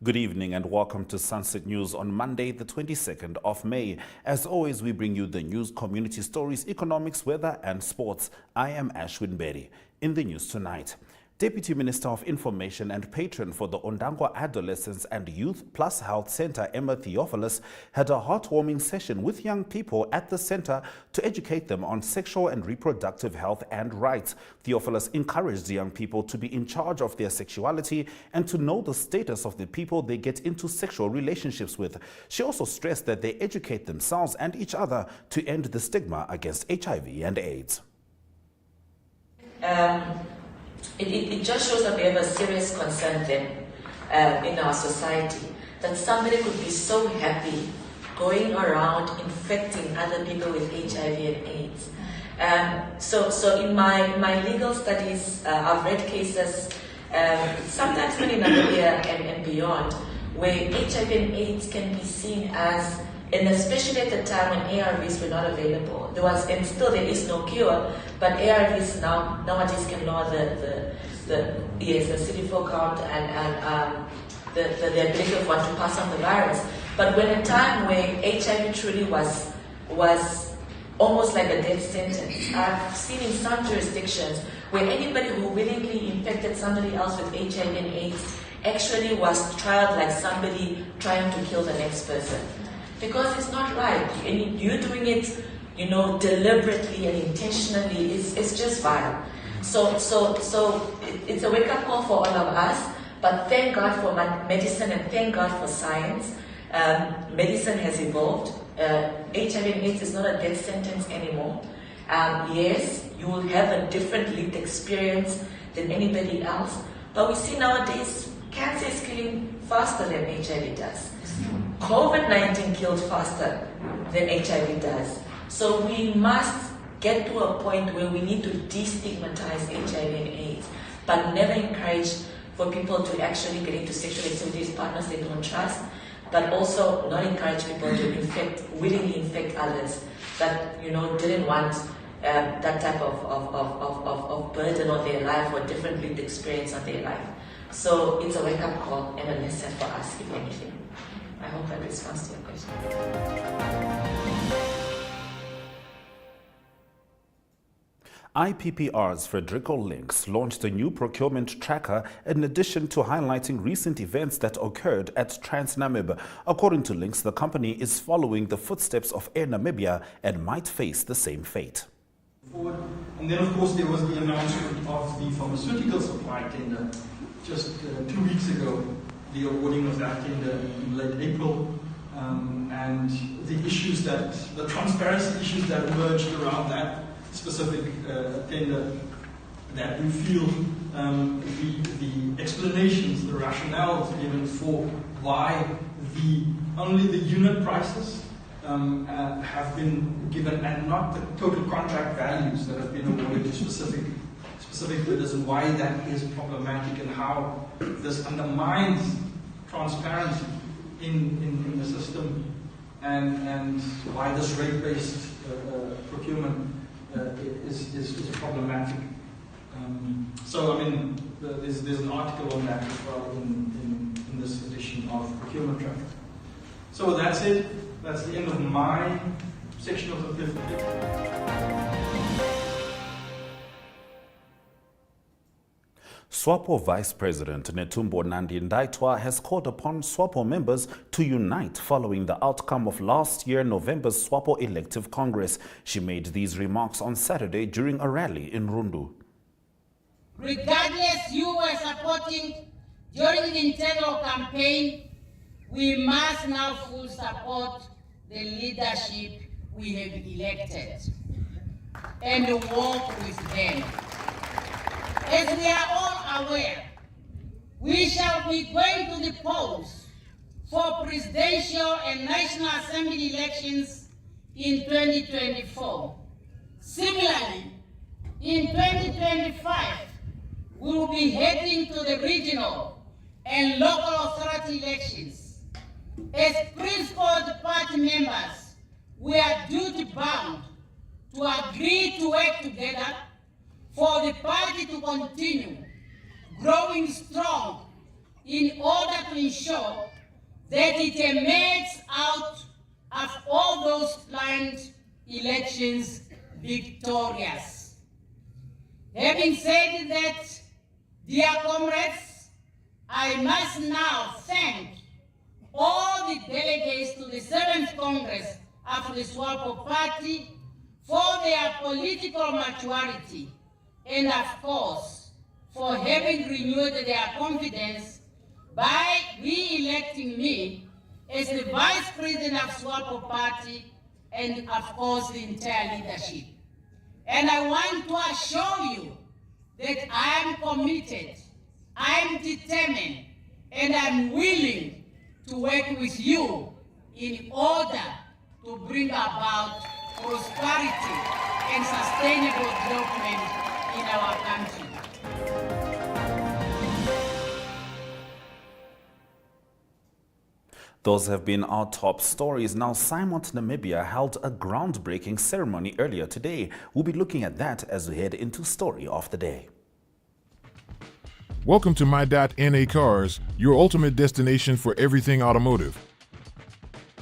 Good evening and welcome to Sunset News on Monday, the 22nd of May. As always, we bring you the news, community stories, economics, weather and sports. I am Ashwin Berry. In the news tonight, Deputy Minister of Information and patron for the Ondangwa Adolescents and Youth Plus Health Center, Emma Theophilus, had a heartwarming session with young people at the center to educate them on sexual and reproductive health and rights. Theophilus encouraged young people to be in charge of their sexuality and to know the status of the people they get into sexual relationships with. She also stressed that they educate themselves and each other to end the stigma against HIV and AIDS. It just shows that we have a serious concern then in our society, that somebody could be so happy going around infecting other people with HIV and AIDS. So in my legal studies, I've read cases, sometimes even in Namibia and beyond, where HIV and AIDS can be seen as, and especially at the time when ARVs were not available, there was, and still there is no cure, but ARVs nowadays can lower the CD4 count and the ability of one to pass on the virus. But when a time where HIV truly was almost like a death sentence, I've seen in some jurisdictions where anybody who willingly infected somebody else with HIV and AIDS actually was trialed like somebody trying to kill the next person. Because it's not right. And you doing it, deliberately and intentionally, it's just vile. So it's a wake-up call for all of us, but thank God for medicine and thank God for science. Medicine has evolved. HIV and AIDS is not a death sentence anymore. Yes, you will have a different lived experience than anybody else, but we see nowadays cancer is killing faster than HIV does. COVID-19 killed faster than HIV does. So we must get to a point where we need to destigmatize HIV and AIDS, but never encourage for people to actually get into sexual activity with partners they don't trust, but also not encourage people to willingly infect others that didn't want that type of burden on their life or different lived experience on their life. So it's a wake-up call and a lesson for us, if anything. I hope that responds to your question. IPPR's Frederico Links launched a new procurement tracker in addition to highlighting recent events that occurred at Trans-Namib. According to Links, the company is following the footsteps of Air Namibia and might face the same fate. And then, of course, there was the announcement of the pharmaceutical supply tender just 2 weeks ago, the awarding of that tender in late April, and the transparency issues that emerged around that specific tender, that we feel the explanations, the rationales given for why only the unit prices have been given and not the total contract values that have been awarded to specific bidders, and why that is problematic and how this undermines transparency in the system, and why this rate-based procurement is problematic. So, I mean, there's an article on that as well in this edition of Procurement Tracker. So that's it. That's the end of my section of the paper. SWAPO Vice President Netumbo Nandi-Ndaitwah has called upon SWAPO members to unite following the outcome of last year November's SWAPO Elective Congress. She made these remarks on Saturday during a rally in Rundu. Regardless you were supporting during the internal campaign, we must now full support the leadership we have elected and work with them. As we are all aware, we shall be going to the polls for presidential and National Assembly elections in 2024. Similarly, in 2025, we will be heading to the regional and local authority elections. As principled party members, we are duty-bound to agree to work together for the party to continue growing strong in order to ensure that it emerges out of all those planned elections victorious. Having said that, dear comrades, I must now thank all the delegates to the 7th Congress of the SWAPO Party for their political maturity and, of course, for having renewed their confidence by re-electing me as the Vice President of SWAPO Party and, of course, the entire leadership. And I want to assure you that I am committed, I am determined, and I'm willing to work with you in order to bring about prosperity and sustainable development in our country. Those have been our top stories. Now, Simont, Namibia held a groundbreaking ceremony earlier today. We'll be looking at that as we head into Story of the Day. Welcome to My.NA Cars, your ultimate destination for everything automotive.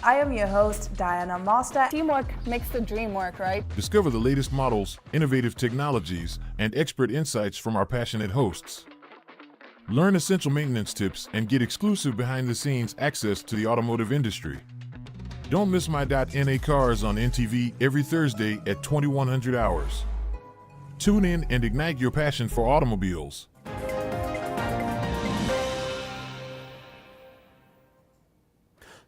I am your host, Diana Master. Teamwork makes the dream work, right? Discover the latest models, innovative technologies, and expert insights from our passionate hosts. Learn essential maintenance tips and get exclusive behind-the-scenes access to the automotive industry. Don't miss My.NA Cars on NTV every Thursday at 2100 hours. Tune in and ignite your passion for automobiles.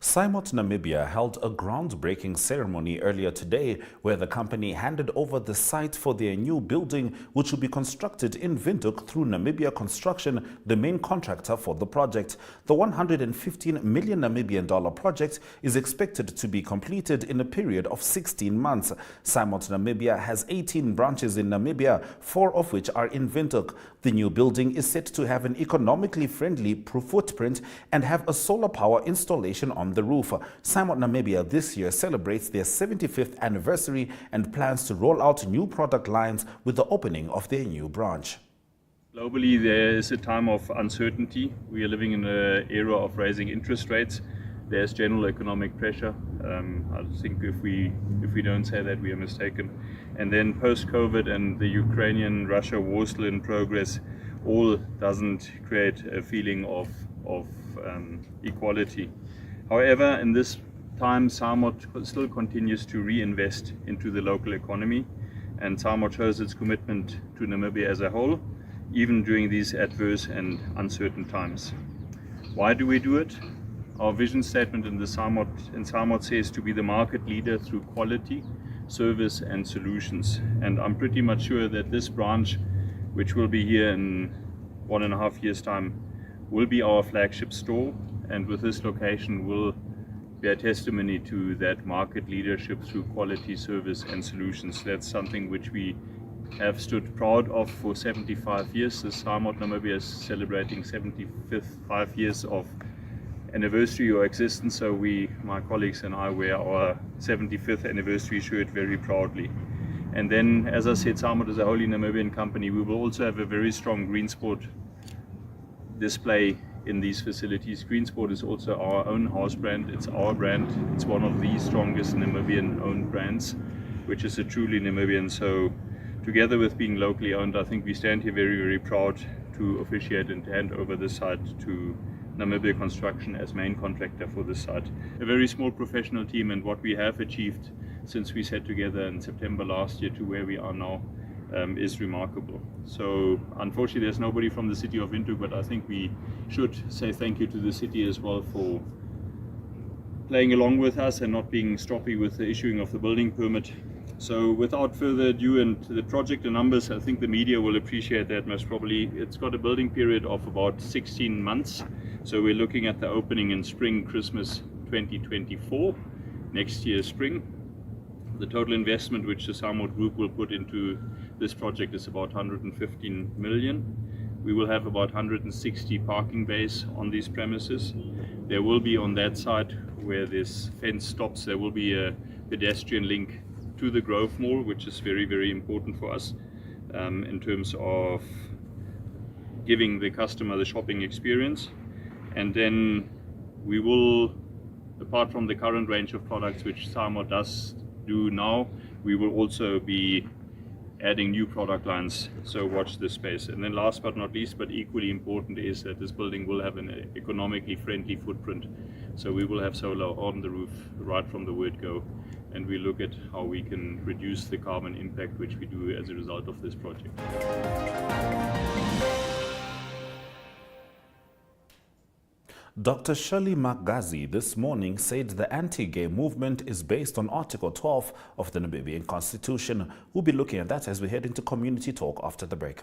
Simont, Namibia held a groundbreaking ceremony earlier today where the company handed over the site for their new building, which will be constructed in Windhoek through Namibia Construction, the main contractor for the project. The 115 million Namibian dollar project is expected to be completed in a period of 16 months. Simont, Namibia has 18 branches in Namibia, 4 of which are in Windhoek. The new building is set to have an economically friendly footprint and have a solar power installation on the roof. Simont, Namibia this year celebrates their 75th anniversary and plans to roll out new product lines with the opening of their new branch. Globally, there is a time of uncertainty. We are living in an era of rising interest rates. There's general economic pressure. I think if we don't say that, we are mistaken. And then post-COVID and the Ukrainian-Russia war still in progress, all doesn't create a feeling of equality. However, in this time, Simont still continues to reinvest into the local economy, and Simont shows its commitment to Namibia as a whole, even during these adverse and uncertain times. Why do we do it? Our vision statement in Simont says to be the market leader through quality, service and solutions. And I'm pretty much sure that this branch, which will be here in 1.5 years' time, will be our flagship store, and with this location will be a testimony to that market leadership through quality, service and solutions. That's something which we have stood proud of for 75 years. The Simont Namibia is celebrating 5 years of anniversary or existence, so my colleagues and I wear our 75th anniversary shirt very proudly. And then, as I said, Simont is a wholly Namibian company. We will also have a very strong green sport display in these facilities. Green Sport is also our own house brand. It's our brand. It's one of the strongest Namibian owned brands, which is a truly Namibian. So together with being locally owned, I think we stand here very, very proud to officiate and hand over the site to Namibia Construction as main contractor for this site. A very small professional team, and what we have achieved since we sat together in September last year to where we are now is remarkable. So unfortunately there's nobody from the city of Windhoek, but I think we should say thank you to the city as well for playing along with us and not being stroppy with the issuing of the building permit. So without further ado, and the project and numbers, I think the media will appreciate that most probably. It's got a building period of about 16 months. So we're looking at the opening in spring, Christmas 2024, next year spring. The total investment which the Simont Group will put into this project is about 115 million. We will have about 160 parking bays on these premises. There will be on that side where this fence stops, there will be a pedestrian link to the Grove Mall, which is very, very important for us in terms of giving the customer the shopping experience. And then we will, apart from the current range of products which SAMR does do now, we will also be adding new product lines, so watch this space. And then last but not least, but equally important, is that this building will have an economically friendly footprint. So we will have solar on the roof right from the word go, and we look at how we can reduce the carbon impact which we do as a result of this project. Dr. Shirley Magazi this morning said the anti-gay movement is based on Article 12 of the Namibian Constitution. We'll be looking at that as we head into community talk after the break.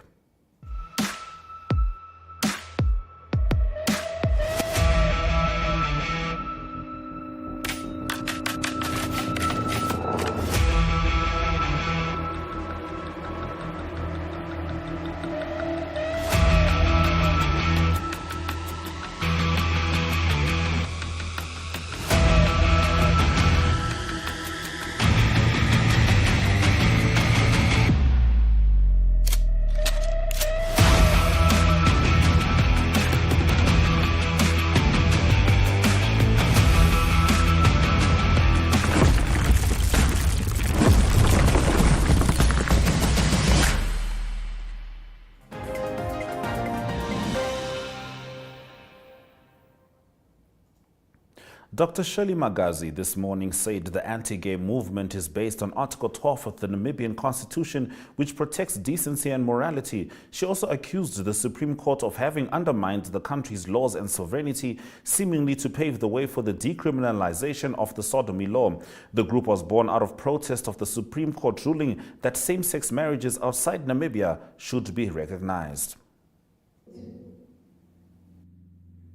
Dr. Shirley Magazi this morning said the anti-gay movement is based on Article 12 of the Namibian Constitution, which protects decency and morality. She also accused the Supreme Court of having undermined the country's laws and sovereignty, seemingly to pave the way for the decriminalization of the sodomy law. The group was born out of protest of the Supreme Court ruling that same-sex marriages outside Namibia should be recognized.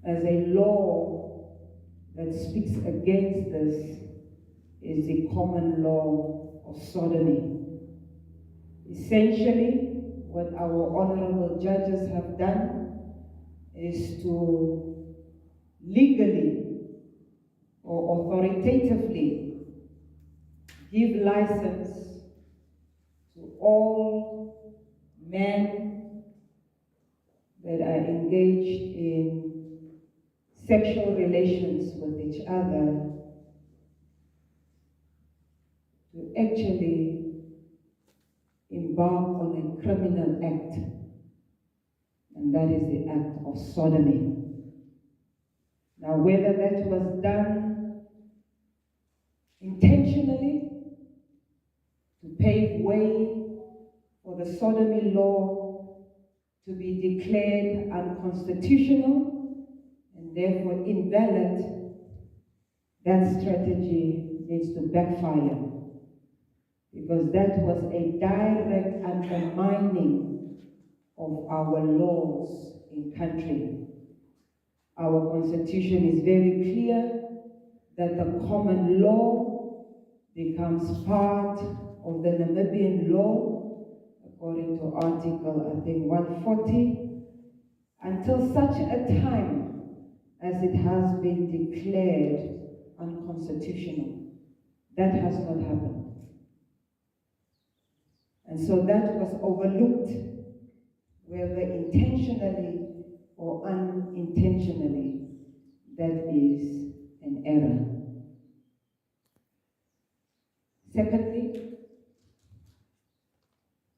As a law that speaks against this is the common law of sodomy. Essentially, what our honorable judges have done is to legally or authoritatively give license to all men that are engaged in sexual relations with each other to actually embark on a criminal act, and that is the act of sodomy. Now, whether that was done intentionally to pave way for the sodomy law to be declared unconstitutional and therefore invalid, that strategy needs to backfire, because that was a direct undermining of our laws in country. Our constitution is very clear that the common law becomes part of the Namibian law, according to Article, I think, 140, until such a time as it has been declared unconstitutional. That has not happened. And so that was overlooked, whether intentionally or unintentionally. That is an error. Secondly,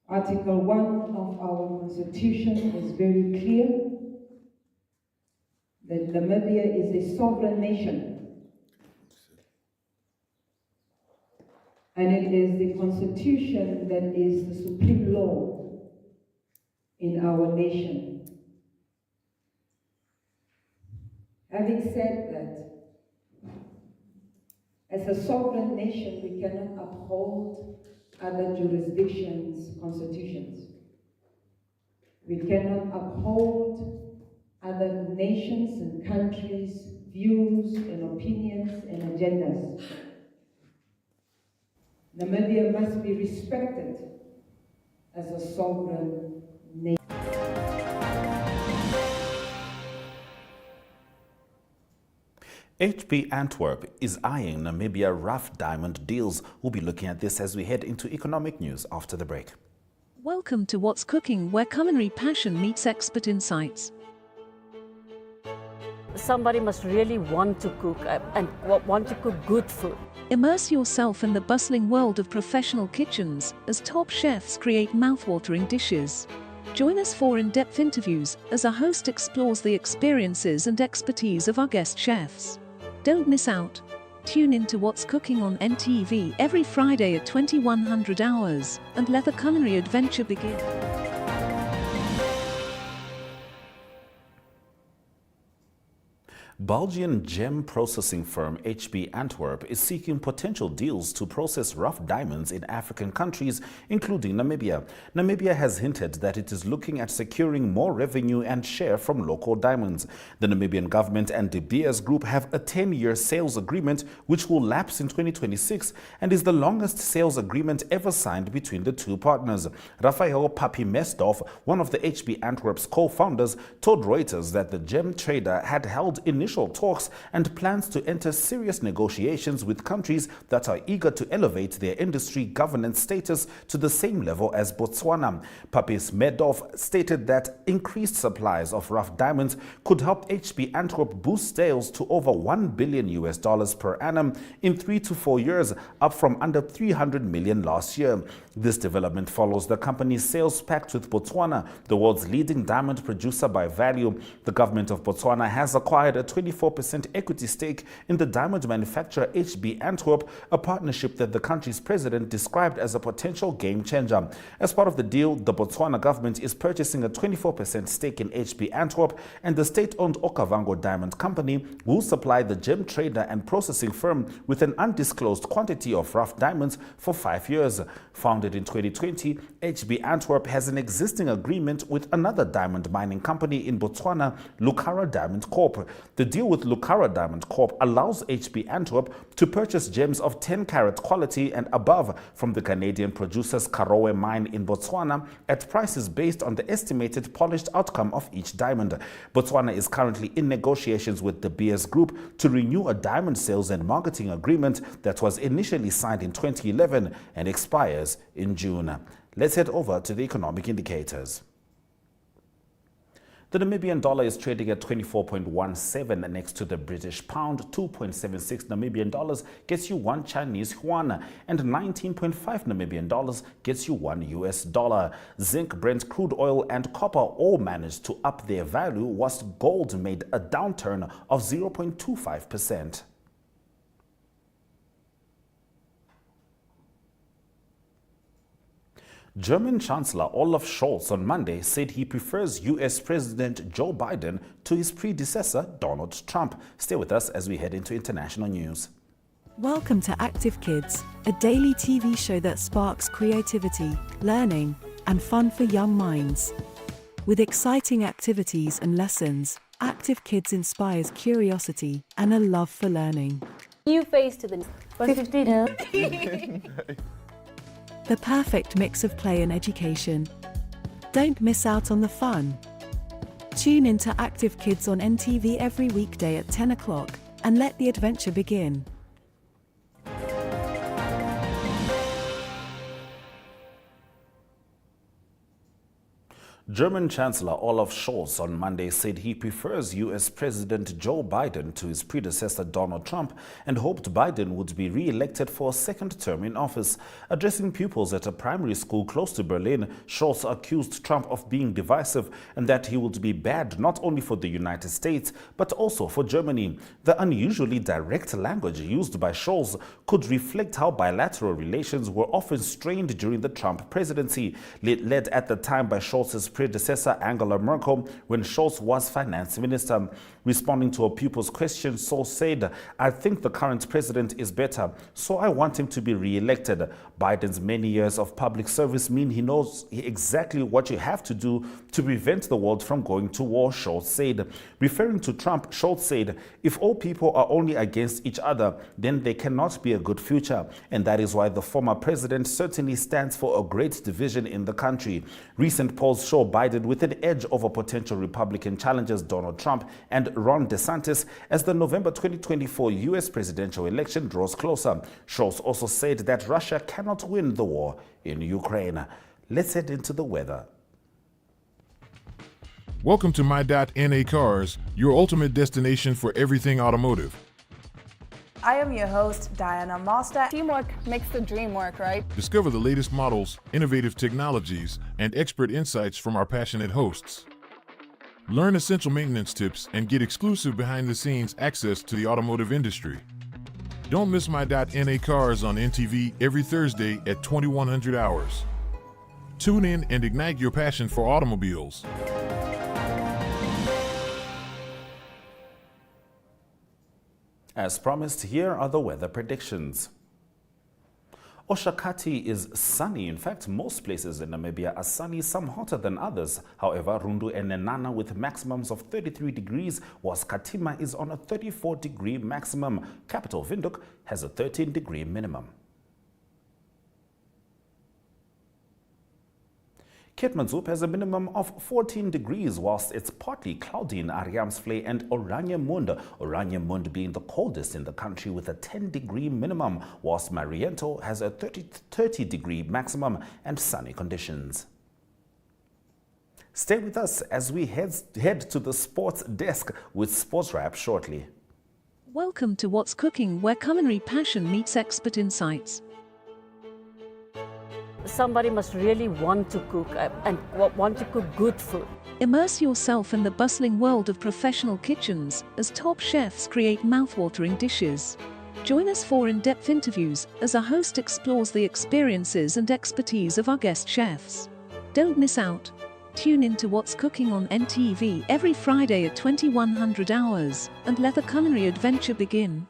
Article 1 of our Constitution is very clear that Namibia is a sovereign nation, and it is the Constitution that is the supreme law in our nation. Having said that, as a sovereign nation, we cannot uphold other jurisdictions' constitutions. We cannot uphold other nations and countries' views and opinions and agendas. Namibia must be respected as a sovereign nation. HP Antwerp is eyeing Namibia rough diamond deals. We'll be looking at this as we head into economic news after the break. Welcome to What's Cooking, where culinary passion meets expert insights. Somebody must really want to cook and want to cook good food. Immerse yourself in the bustling world of professional kitchens as top chefs create mouthwatering dishes. Join us for in-depth interviews as our host explores the experiences and expertise of our guest chefs. Don't miss out. Tune in to What's Cooking on NTV every Friday at 2100 hours and let the culinary adventure begin. Belgian gem processing firm HB Antwerp is seeking potential deals to process rough diamonds in African countries, including Namibia. Namibia has hinted that it is looking at securing more revenue and share from local diamonds. The Namibian government and De Beers Group have a 10-year sales agreement which will lapse in 2026 and is the longest sales agreement ever signed between the two partners. Raphael Papi Mesdorf, one of the HB Antwerp's co-founders, told Reuters that the gem trader had held initial talks and plans to enter serious negotiations with countries that are eager to elevate their industry governance status to the same level as Botswana. Papis Medov stated that increased supplies of rough diamonds could help HB Antwerp boost sales to over $1 billion per annum in 3 to 4 years, up from under 300 million last year. This development follows the company's sales pact with Botswana, the world's leading diamond producer by value. The government of Botswana has acquired a 24% equity stake in the diamond manufacturer HB Antwerp, a partnership that the country's president described as a potential game changer. As part of the deal, the Botswana government is purchasing a 24% stake in HB Antwerp, and the state-owned Okavango Diamond Company will supply the gem trader and processing firm with an undisclosed quantity of rough diamonds for 5 years. Founded in 2020, HB Antwerp has an existing agreement with another diamond mining company in Botswana, Lucara Diamond Corp. The deal with Lucara Diamond Corp allows HB Antwerp to purchase gems of 10-carat quality and above from the Canadian producer's Karowe mine in Botswana at prices based on the estimated polished outcome of each diamond. Botswana is currently in negotiations with De Beers Group to renew a diamond sales and marketing agreement that was initially signed in 2011 and expires in June. Let's head over to the economic indicators. The Namibian dollar is trading at 24.17 next to the British pound. 2.76 Namibian dollars gets you 1 Chinese yuan, and 19.5 Namibian dollars gets you 1 US dollar. Zinc, Brent crude oil and copper all managed to up their value, whilst gold made a downturn of 0.25%. German Chancellor Olaf Scholz on Monday said he prefers US President Joe Biden to his predecessor Donald Trump. Stay with us as we head into international news. Welcome to Active Kids, a daily TV show that sparks creativity, learning, and fun for young minds. With exciting activities and lessons, Active Kids inspires curiosity and a love for learning. New face to the 15. The perfect mix of play and education. Don't miss out on the fun. Tune into Active Kids on NTV every weekday at 10 o'clock and let the adventure begin. German Chancellor Olaf Scholz on Monday said he prefers US President Joe Biden to his predecessor Donald Trump and hoped Biden would be re-elected for a second term in office. Addressing pupils at a primary school close to Berlin, Scholz accused Trump of being divisive and that he would be bad not only for the United States but also for Germany. The unusually direct language used by Scholz could reflect how bilateral relations were often strained during the Trump presidency, led at the time by Scholz's predecessor Angela Merkel when Scholz was finance minister. Responding to a pupil's question, Scholz said, "I think the current president is better, so I want him to be re-elected. Biden's many years of public service mean he knows exactly what you have to do to prevent the world from going to war," Scholz said. Referring to Trump, Scholz said, "If all people are only against each other, then there cannot be a good future, and that is why the former president certainly stands for a great division in the country." Recent polls show Biden with an edge over potential Republican challengers Donald Trump and Ron DeSantis as the November 2024 U.S. presidential election draws closer. Scholz also said that Russia cannot win the war in Ukraine. Let's head into the weather. Welcome to My.NA Cars, your ultimate destination for everything automotive. I am your host, Diana Master. Teamwork makes the dream work, right? Discover the latest models, innovative technologies, and expert insights from our passionate hosts. Learn essential maintenance tips and get exclusive behind-the-scenes access to the automotive industry. Don't miss My.NA Cars on NTV every Thursday at 2100 hours. Tune in and ignite your passion for automobiles. As promised, here are the weather predictions. Oshakati is sunny. In fact, most places in Namibia are sunny, some hotter than others. However, Rundu and Nenana with maximums of 33 degrees, whilst Katima is on a 34-degree maximum. Capital Windhoek has a 13-degree minimum. Keetmanshoop has a minimum of 14 degrees, whilst it's partly cloudy in Ariamsvlei and Oranjemund. Oranjemund being the coldest in the country with a 10-degree minimum, whilst Mariento has a 30-degree maximum and sunny conditions. Stay with us as we head to the sports desk with Sports Wrap shortly. Welcome to What's Cooking, where culinary passion meets expert insights. Somebody must really want to cook and want to cook good food. Immerse yourself in the bustling world of professional kitchens as top chefs create mouth-watering dishes. Join us for in-depth interviews as our host explores the experiences and expertise of our guest chefs. Don't miss out. Tune in to What's Cooking on NTV every Friday at 2100 hours and let the culinary adventure begin.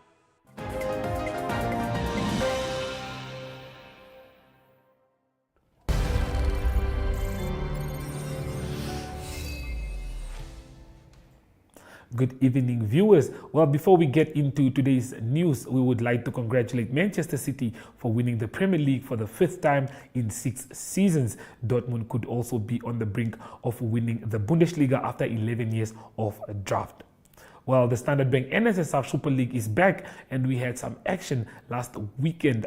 Good evening, viewers. Well, before we get into today's news, we would like to congratulate Manchester City for winning the Premier League for the 5th time in 6 seasons. Dortmund could also be on the brink of winning the Bundesliga after 11 years of a drought. Well, the Standard Bank NSSR Super League is back, and we had some action this weekend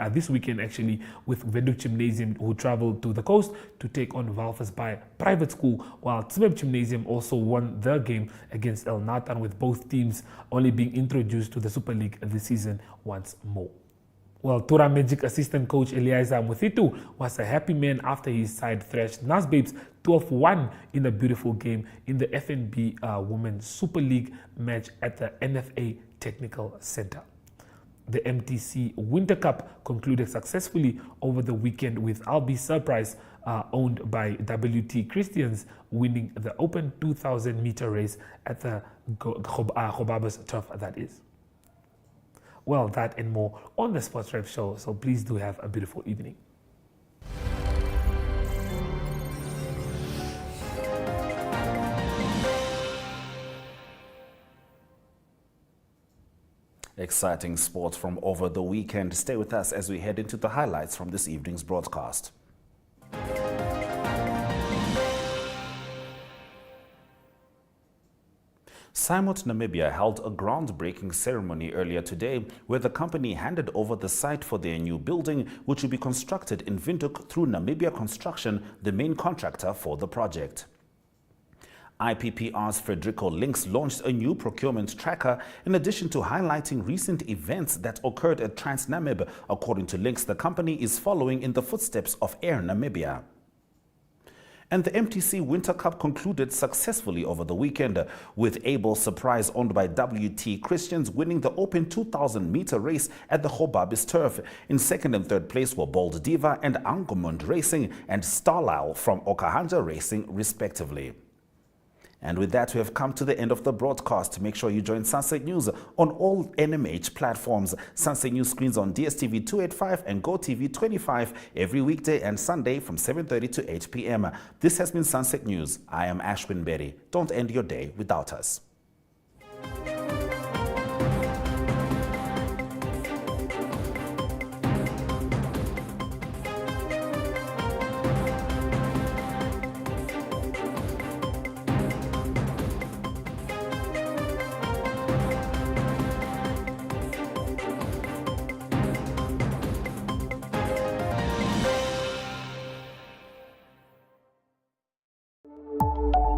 actually, with Windhoek Gymnasium, who traveled to the coast to take on Walvisbaai Private School, while Tsumeb Gymnasium also won their game against El Nathan, with both teams only being introduced to the Super League this season once more. Well, Tura Magic assistant coach Eliza Muthitu was a happy man after his side thrashed Nasbabes 12-1 in a beautiful game in the FNB Women's Super League match at the NFA Technical Center. The MTC Winter Cup concluded successfully over the weekend with Albi Surprise, owned by WT Christians, winning the Open 2000 meter race at the Gobabas turf, that is. Well, that and more on the Sports Rep Show, so please do have a beautiful evening. Exciting sports from over the weekend. Stay with us as we head into the highlights from this evening's broadcast. Simot Namibia held a groundbreaking ceremony earlier today where the company handed over the site for their new building, which will be constructed in Windhoek through Namibia Construction, the main contractor for the project. IPPR's Frederico Links launched a new procurement tracker in addition to highlighting recent events that occurred at TransNamib. According to Links, the company is following in the footsteps of Air Namibia. And the MTC Winter Cup concluded successfully over the weekend, with Able Surprise, owned by WT Christians, winning the Open 2000 meter race at the Gobabis turf. In second and third place were Bold Diva and Angomund Racing and Starlisle from Okahanja Racing, respectively. And with that, we have come to the end of the broadcast. Make sure you join Sunset News on all NMH platforms. Sunset News screens on DSTV 285 and GoTV 25 every weekday and Sunday from 7:30 to 8 p.m. This has been Sunset News. I am Ashwin Berry. Don't end your day without us.